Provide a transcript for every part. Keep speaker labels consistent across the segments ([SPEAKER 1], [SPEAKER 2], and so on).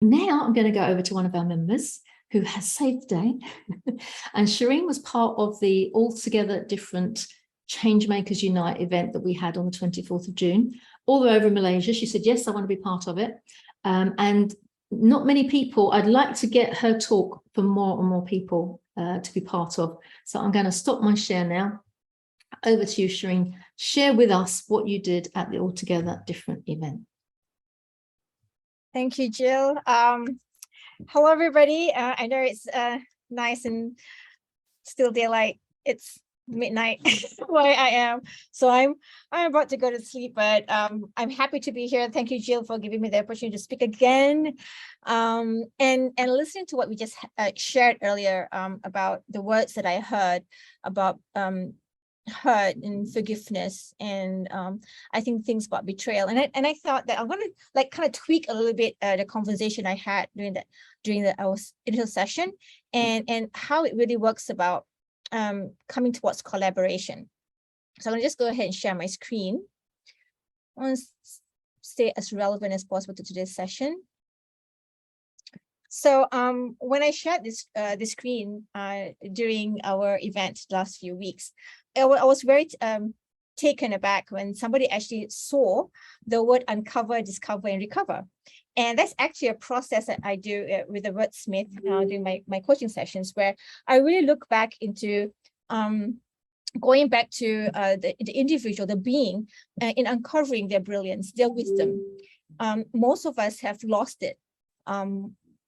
[SPEAKER 1] Now I'm going to go over to one of our members who has saved the day. And Syireen was part of the Altogether Different Changemakers Unite event that we had on the 24th of June, all the way over in Malaysia. She said, yes, I want to be part of it. And not many people, I'd like to get her talk for more and more people to be part of. So I'm going to stop my share now. Over to you, Syireen. Share with us what you did at the Altogether Different event.
[SPEAKER 2] Thank you, Jill. Hello, everybody. I know it's nice and still daylight. It's midnight where I am, so I'm about to go to sleep. But I'm happy to be here. Thank you, Jill, for giving me the opportunity to speak again. And listening to what we just shared earlier about the words that I heard about hurt and forgiveness, and I think things about betrayal, and I thought that I'm going to like kind of tweak a little bit the conversation I had during our initial session, and how it really works about coming towards collaboration. So I'm going to just go ahead and share my screen. I want to stay as relevant as possible to today's session. So when I shared this screen during our event last few weeks, I was very taken aback when somebody actually saw the word uncover, discover, and recover. And that's actually a process that I do with the wordsmith during my coaching sessions, where I really look back into going back to the individual, the being, in uncovering their brilliance, their wisdom. Most of us have lost it.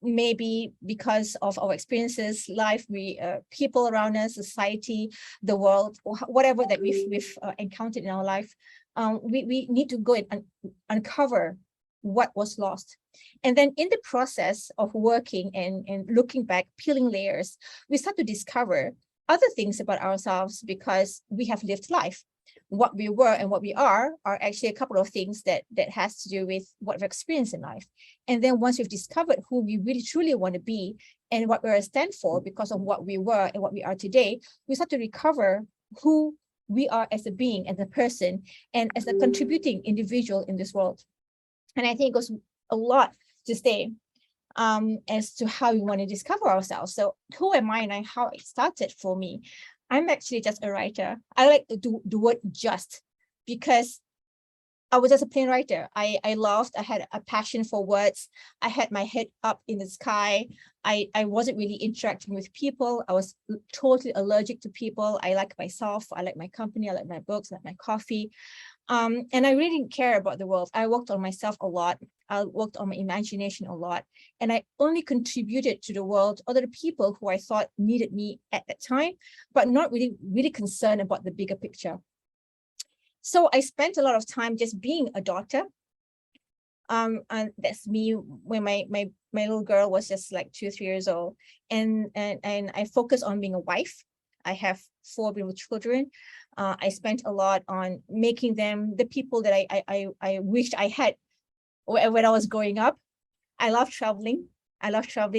[SPEAKER 2] Maybe because of our experiences, life, people around us, society, the world, whatever that we've encountered in our life, we need to go and uncover what was lost. And then in the process of working and looking back, peeling layers, we start to discover other things about ourselves because we have lived life. What we were and what we are actually a couple of things that has to do with what we've experienced in life. And then once we've discovered who we really truly want to be and what we stand for because of what we were and what we are today, we start to recover who we are as a being, as a person, and as a contributing individual in this world. And I think it goes a lot to say as to how we want to discover ourselves. So who am I and how it started for me? I'm actually just a writer. I like to do the word just because I was just a plain writer. I had a passion for words. I had my head up in the sky. I wasn't really interacting with people. I was totally allergic to people. I like myself. I like my company. I like my books, I like my coffee. And I really didn't care about the world. I worked on myself a lot. I worked on my imagination a lot. And I only contributed to the world, other people who I thought needed me at that time, but not really concerned about the bigger picture. So I spent a lot of time just being a daughter. And that's me when my little girl was just like 2-3 years old. And I focused on being a wife. I have 4 beautiful children. I spent a lot on making them the people that I wished I had when I was growing up. I love traveling.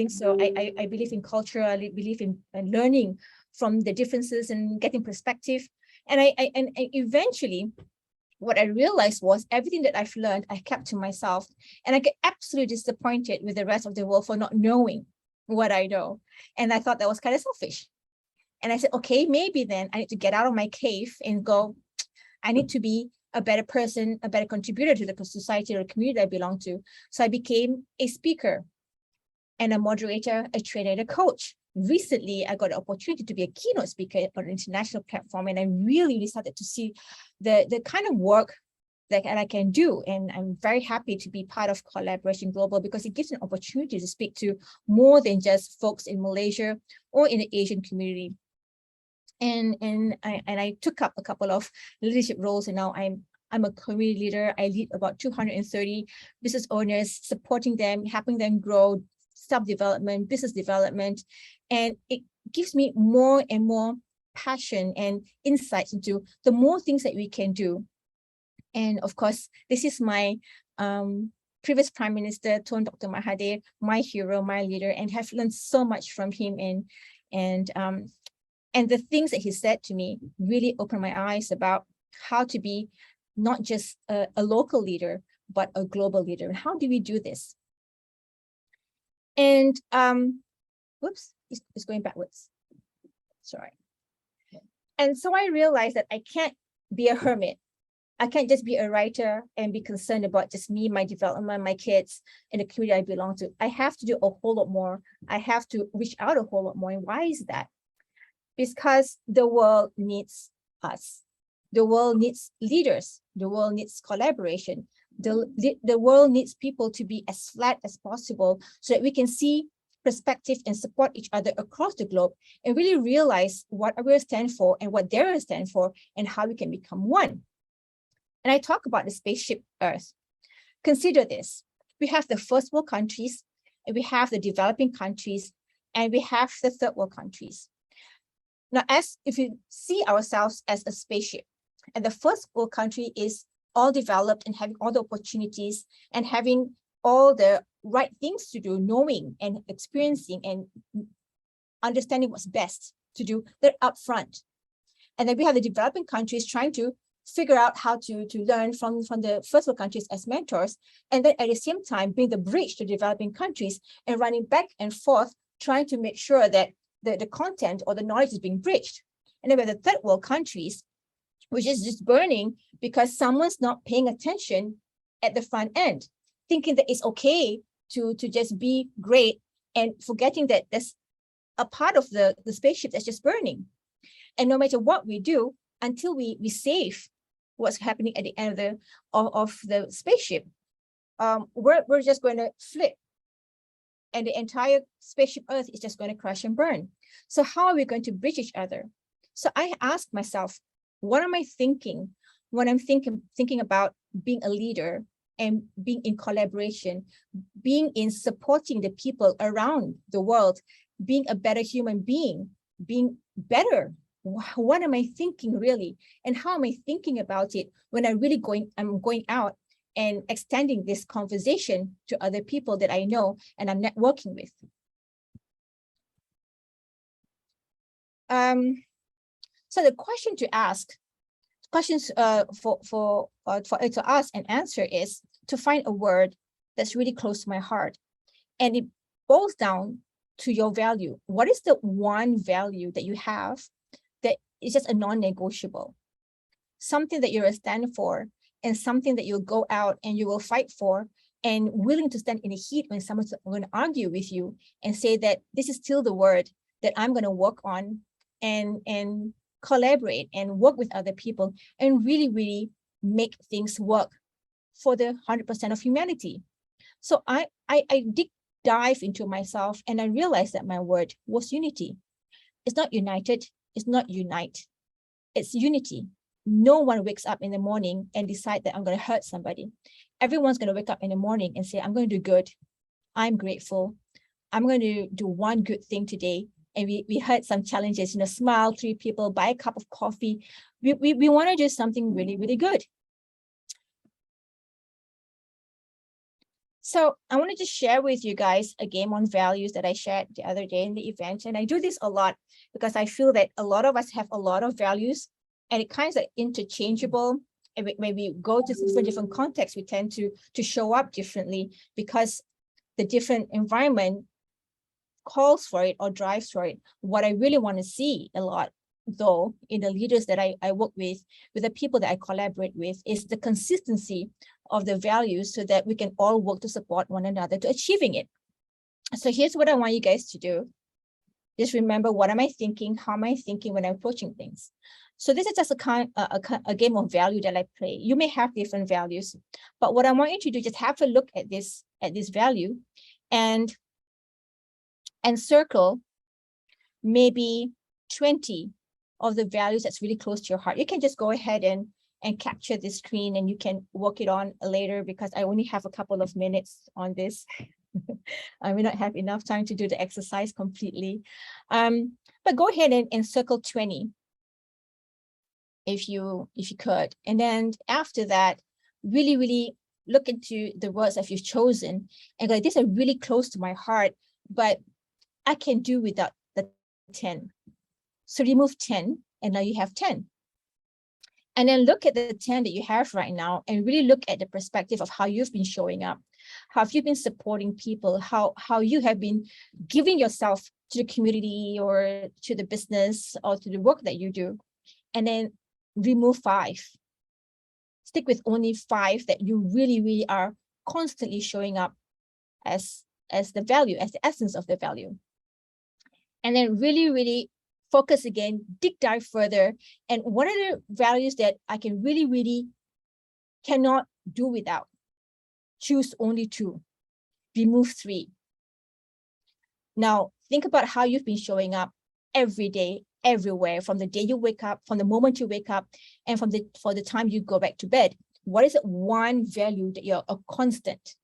[SPEAKER 2] So I believe in culture. I believe in learning from the differences and getting perspective. And I eventually, what I realized was everything that I've learned, I kept to myself. And I get absolutely disappointed with the rest of the world for not knowing what I know. And I thought that was kind of selfish. And I said, okay, maybe then I need to get out of my cave and go, I need to be a better person, a better contributor to the society or the community I belong to. So I became a speaker and a moderator, a trainer, and a coach. Recently, I got an opportunity to be a keynote speaker on an international platform, and I really started to see the kind of work that I can do. And I'm very happy to be part of Collaboration Global because it gives an opportunity to speak to more than just folks in Malaysia or in the Asian community. And I took up a couple of leadership roles, and now I'm a community leader. I lead about 230 business owners, supporting them, helping them grow, self-development, business development. And it gives me more and more passion and insights into the more things that we can do. And of course, this is my previous Prime Minister, Dr. Mahathir, my hero, my leader, and have learned so much from him. And the things that he said to me really opened my eyes about how to be not just a local leader, but a global leader. And how do we do this? And whoops, it's going backwards. Sorry. And so I realized that I can't be a hermit. I can't just be a writer and be concerned about just me, my development, my kids, and the community I belong to. I have to do a whole lot more. I have to reach out a whole lot more. And why is that? Because the world needs us. The world needs leaders. The world needs collaboration. The world needs people to be as flat as possible so that we can see perspective and support each other across the globe and really realize what we stand for and what they stand for and how we can become one. And I talk about the Spaceship Earth. Consider this. We have the first world countries, and we have the developing countries, and we have the third world countries. Now, if we see ourselves as a spaceship, and the first world country is all developed and having all the opportunities and having all the right things to do, knowing and experiencing and understanding what's best to do, they're upfront. And then we have the developing countries trying to figure out how to learn from the first world countries as mentors, and then at the same time being the bridge to developing countries and running back and forth, trying to make sure that the content or the knowledge is being bridged. And then we have the third world countries, which is just burning because someone's not paying attention at the front end, thinking that it's okay to just be great and forgetting that there's a part of the spaceship that's just burning. And no matter what we do, until we save what's happening at the end of the spaceship, we're just going to flip. And the entire Spaceship Earth is just going to crash and burn. So how are we going to bridge each other? So I ask myself, what am I thinking when I'm thinking about being a leader and being in collaboration, being in supporting the people around the world, being a better human being, being better? What am I thinking really? And how am I thinking about it when I'm going out and extending this conversation to other people that I know and I'm networking with? So the question to ask, questions for it to ask and answer is to find a word that's really close to my heart. And it boils down to your value. What is the one value that you have that is just a non-negotiable? Something that you're a stand for, and something that you'll go out and you will fight for, and willing to stand in the heat when someone's going to argue with you and say that this is still the word that I'm going to work on and collaborate and work with other people and really, really make things work for the 100% of humanity. So I dive into myself and I realized that my word was unity. It's not united, it's not unite, it's unity. No one wakes up in the morning and decide that I'm going to hurt somebody. Everyone's going to wake up in the morning and say, I'm going to do good. I'm grateful. I'm going to do one good thing today. And we had some challenges, smile, 3 people, buy a cup of coffee. We want to do something really, really good. So I wanted to share with you guys a game on values that I shared the other day in the event. And I do this a lot because I feel that a lot of us have a lot of values and it kind of like interchangeable. And when we go to different contexts, we tend to show up differently because the different environment calls for it or drives for it. What I really want to see a lot, though, in the leaders that I work with the people that I collaborate with, is the consistency of the values so that we can all work to support one another to achieving it. So here's what I want you guys to do. Just remember, what am I thinking? How am I thinking when I'm approaching things? So this is just a game of value that I play. You may have different values, but what I want you to do, just have a look at this value and circle maybe 20 of the values that's really close to your heart. You can just go ahead and capture the screen and you can work it on later because I only have a couple of minutes on this. I may not have enough time to do the exercise completely. But go ahead and circle 20 if you could. And then after that, really, really look into the words that you've chosen and go, these are really close to my heart, but I can do without the 10. So remove 10 and now you have 10. And then look at the 10 that you have right now and really look at the perspective of how you've been showing up. How have you been supporting people? How you have been giving yourself to the community or to the business or to the work that you do. And then remove 5. Stick with only 5 that you really, really are constantly showing up as the value, as the essence of the value. And then really, really focus again, dive further. And what are the values that I can really, really cannot do without? Choose only 2, remove 3. Now, think about how you've been showing up every day, everywhere, from the day you wake up, from the moment you wake up, and for the time you go back to bed. What is it one value that you're a constant,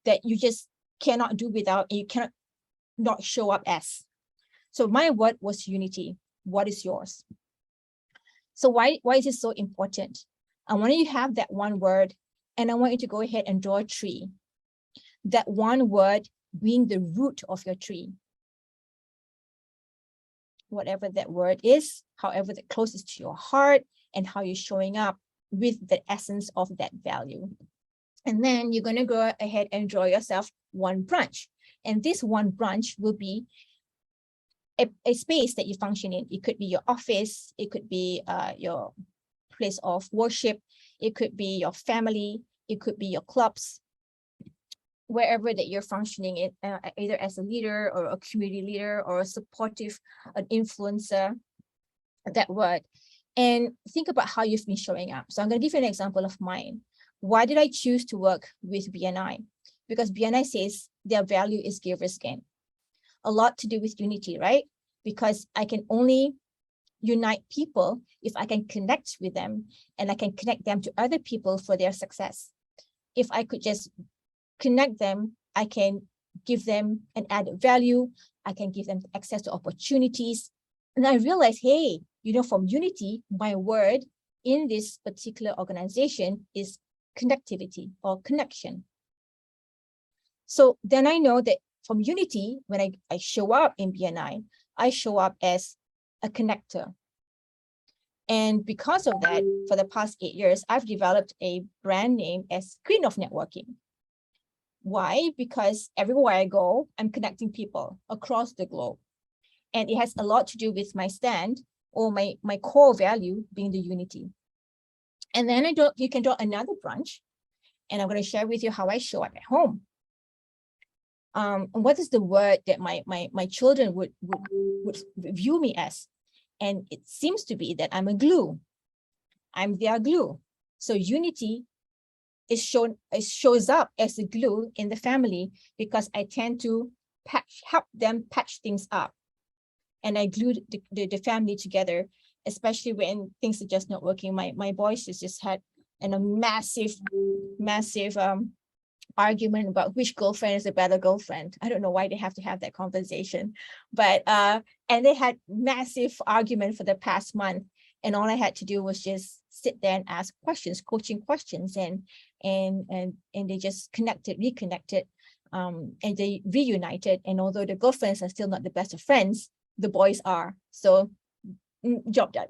[SPEAKER 2] that you just cannot do without, and you cannot not show up as? So my word was unity. What is yours? So why is it so important? I want you to have that one word, and I want you to go ahead and draw a tree. That one word being the root of your tree. Whatever that word is, however that closest to your heart, and how you're showing up with the essence of that value. And then you're going to go ahead and draw yourself one branch. And this one branch will be a space that you function in. It could be your office, it could be your place of worship, it could be your family, it could be your clubs, wherever that you're functioning in, either as a leader or a community leader or a supportive, an influencer, that word. And think about how you've been showing up. So I'm going to give you an example of mine. Why did I choose to work with BNI? Because BNI says their value is givers gain. A lot to do with unity, right? Because I can only unite people if I can connect with them, and I can connect them to other people for their success. If I could just connect them, I can give them an added value, I can give them access to opportunities. And I realized, hey, from unity, my word in this particular organization is connectivity or connection. So then I know that from unity, when I show up in BNI, I show up as a connector. And because of that, for the past 8 years, I've developed a brand name as Queen of Networking. Why? Because everywhere I go, I'm connecting people across the globe. And it has a lot to do with my stand, or my core value being the unity. And then you can draw another branch, and I'm going to share with you how I show up at home. What is the word that my children would view me as? And it seems to be that I'm a glue. I'm their glue. So unity it shows up as a glue in the family, because I tend to help them patch things up. And I glue the family together, especially when things are just not working. My boys just had a massive argument about which girlfriend is a better girlfriend. I don't know why they have to have that conversation, but and they had massive argument for the past month, and all I had to do was just sit there and ask questions, coaching questions, and they just reconnected, and they reunited. And although the girlfriends are still not the best of friends, the boys are. So job done.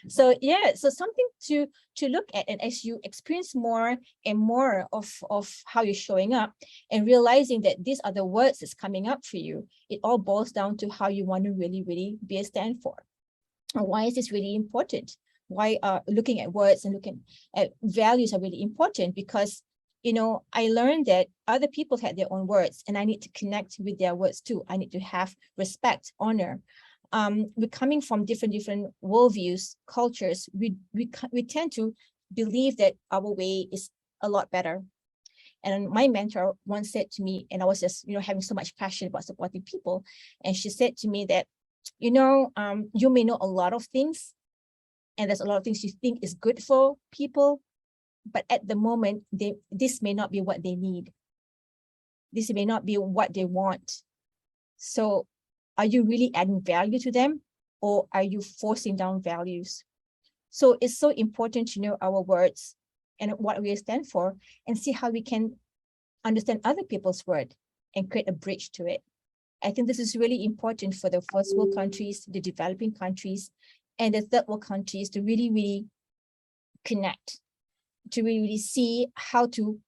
[SPEAKER 2] So yeah, so something to look at. And as you experience more and more of how you're showing up, and realizing that these are the words that's coming up for you, it all boils down to how you want to really, really be a stand for. And why is this really important? Why looking at words and looking at values are really important? Because I learned that other people had their own words, and I need to connect with their words too. I need to have respect, honor. We're coming from different worldviews, cultures. We tend to believe that our way is a lot better. And my mentor once said to me, and I was just having so much passion about supporting people, and she said to me that you may know a lot of things, and there's a lot of things you think is good for people, but at the moment this may not be what they need. This may not be what they want. So are you really adding value to them, or are you forcing down values? So it's so important to know our words and what we stand for, and see how we can understand other people's word and create a bridge to it. I think this is really important for the first world countries, the developing countries, And the third world country is to really, really connect, to really, really see how to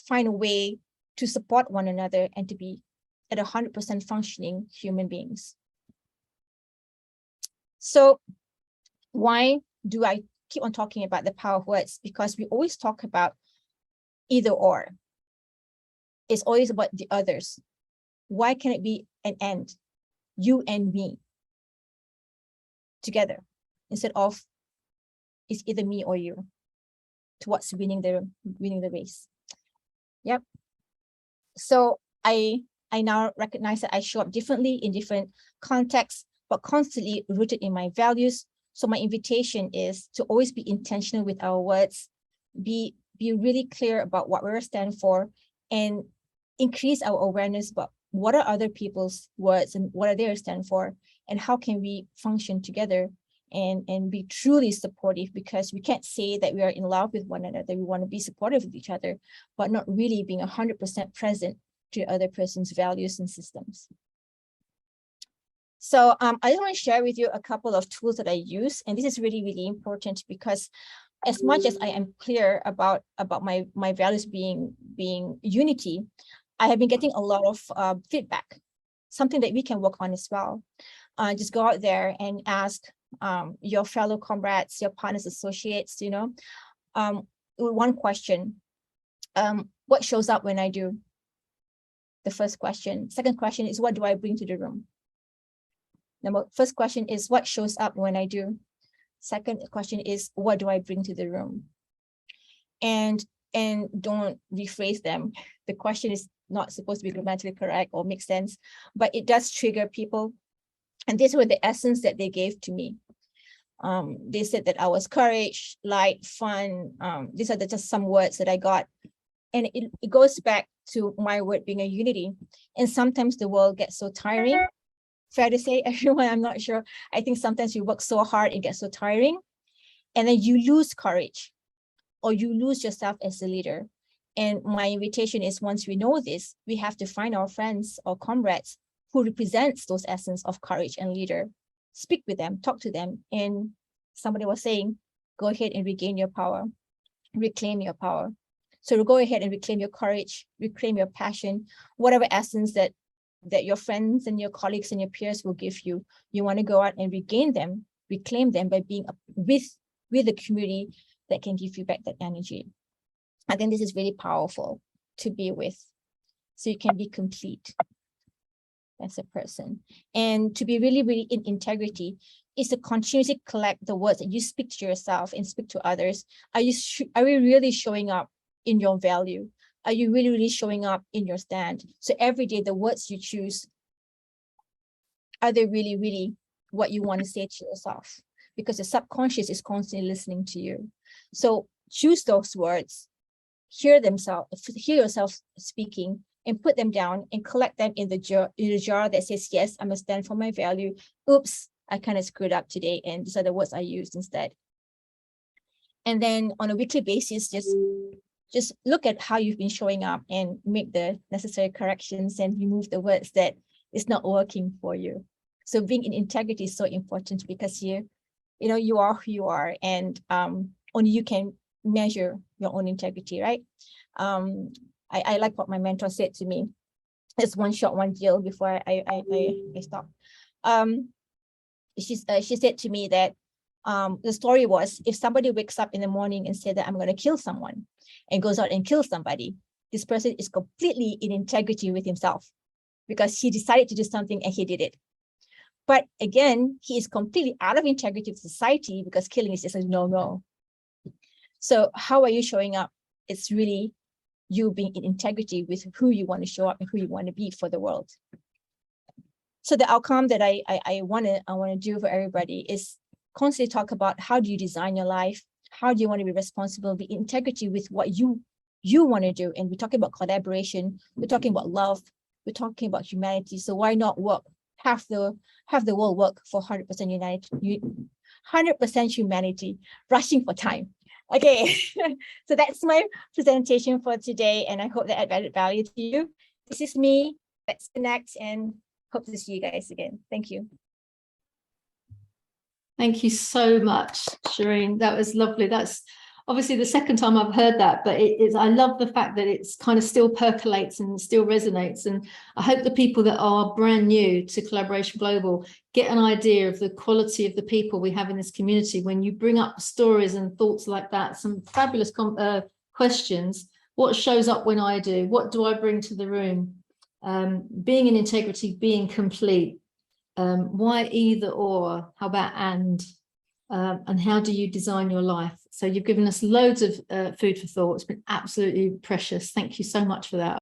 [SPEAKER 2] find a way to support one another and to be at 100% functioning human beings. So why do I keep on talking about the power of words? Because we always talk about either or. It's always about the others. Why can it be an and? You and me together, instead of it's either me or you towards winning the race. Yep. So I now recognize that I show up differently in different contexts, but constantly rooted in my values. So my invitation is to always be intentional with our words, be really clear about what we stand for, and increase our awareness about what are other people's words and what are they stand for, and how can we function together and be truly supportive, because we can't say that we are in love with one another. We want to be supportive of each other, but not really being 100% present to other person's values and systems. So I just want to share with you a couple of tools that I use, and this is really, really important, because as much as I am clear about my values being unity, I have been getting a lot of feedback, something that we can work on as well. Just go out there and ask your fellow comrades, your partners, associates, one question. What shows up when I do? The first question. Second question is, what do I bring to the room? First question is, what shows up when I do? Second question is, what do I bring to the room? And don't rephrase them. The question is not supposed to be grammatically correct or make sense, but it does trigger people. And these were the essence that they gave to me. They said that I was courage, light, fun. These are just some words that I got. And it goes back to my word being a unity. And sometimes the world gets so tiring. Fair to say, everyone, I'm not sure. I think sometimes you work so hard, it gets so tiring. And then you lose courage, or you lose yourself as a leader. And my invitation is, once we know this, we have to find our friends or comrades who represents those essence of courage and leader. Speak with them, talk to them. And somebody was saying, go ahead and regain your power, reclaim your power. So go ahead and reclaim your courage, reclaim your passion, whatever essence that your friends and your colleagues and your peers will give you. You want to go out and regain them, reclaim them by being with the community that can give you back that energy. I think this is really powerful to be with, so you can be complete as a person. And to be really, really in integrity is to continuously collect the words that you speak to yourself and speak to others. Are we really showing up in your value? Are you really, really showing up in your stand? So every day, the words you choose, are they really, really what you want to say to yourself? Because the subconscious is constantly listening to you. So choose those words, hear yourself speaking, and put them down and collect them in the jar that says, yes, I'm gonna stand for my value. Oops, I kind of screwed up today, and these are the words I used instead. And then on a weekly basis, just look at how you've been showing up and make the necessary corrections and remove the words that is not working for you. So being in integrity is so important, because you are who you are, and only you can measure your own integrity, right? I like what my mentor said to me. It's one shot, one deal before I stop. She said to me that the story was, if somebody wakes up in the morning and said that I'm going to kill someone and goes out and kills somebody, this person is completely in integrity with himself, because he decided to do something and he did it. But again, he is completely out of integrity with society, because killing is just a no. So how are you showing up? It's really you being in integrity with who you want to show up and who you want to be for the world. So the outcome that I want to do for everybody is constantly talk about, how do you design your life? How do you want to be responsible? Be in integrity with what you want to do. And we're talking about collaboration. We're talking about love. We're talking about humanity. So why not work? Have the world work for 100% humanity, 100% humanity, rushing for time. Okay, so that's my presentation for today, and I hope that added value to you. This is me. Let's connect, and hope to see you guys again. Thank you.
[SPEAKER 1] Thank you so much, Syireen. That was lovely. That's obviously the second time I've heard that, but I love the fact that it's kind of still percolates and still resonates. And I hope the people that are brand new to Collaboration Global get an idea of the quality of the people we have in this community. When you bring up stories and thoughts like that, some fabulous questions. What shows up when I do? What do I bring to the room? Being in integrity, being complete. Why either or? How about and how do you design your life? So you've given us loads of food for thought. It's been absolutely precious. Thank you so much for that.